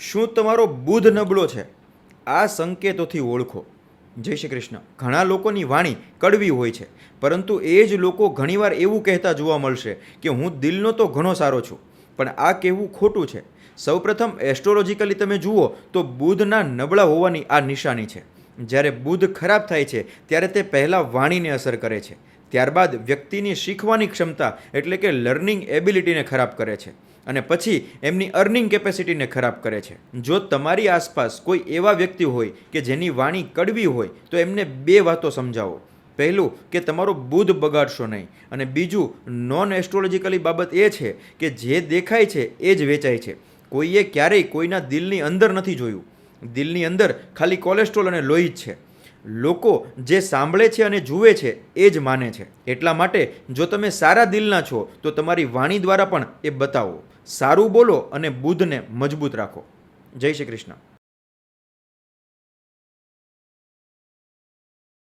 શું તમારો બુધ નબળો છે? આ સંકેતોથી ઓળખો. જય શ્રી કૃષ્ણ. ઘણા લોકોની વાણી કડવી હોય છે, પરંતુ એ જ લોકો ઘણીવાર એવું કહેતા જોવા મળશે કે હું દિલનો તો ઘણો સારો છું, પણ આ કહેવું ખોટું છે. સૌપ્રથમ એસ્ટ્રોલોજીકલી તમે જુઓ તો બુધના નબળા હોવાની આ નિશાની છે. જ્યારે બુધ ખરાબ થાય છે ત્યારે તે પહેલાં વાણીને અસર કરે છે, ત્યારબાદ વ્યક્તિની શીખવાની ક્ષમતા એટલે કે લર્નિંગ એબિલિટીને ખરાબ કરે છે, અને પછી એમની અર્નિંગ કેપેસિટીને ખરાબ કરે છે. જો તમારી આસપાસ કોઈ એવા વ્યક્તિ હોય કે જેની વાણી કડવી હોય તો એમને બે વાતો સમજાવો. પહેલું કે તમારો બુધ બગાડશો નહીં, અને બીજું નોન એસ્ટ્રોલોજીકલી બાબત એ છે કે જે દેખાય છે એ જ વેચાય છે. કોઈએ ક્યારેય કોઈના દિલની અંદર નથી જોયું. દિલની અંદર ખાલી કોલેસ્ટ્રોલ અને લોહી જ છે. લોકો જે સાંભળે છે અને જુએ છે એ જ માને છે. એટલા માટે જો તમે સારા દિલના છો તો તમારી વાણી દ્વારા પણ એ બતાવો. સારું બોલો અને બુધને મજબૂત રાખો. જય શ્રી કૃષ્ણ.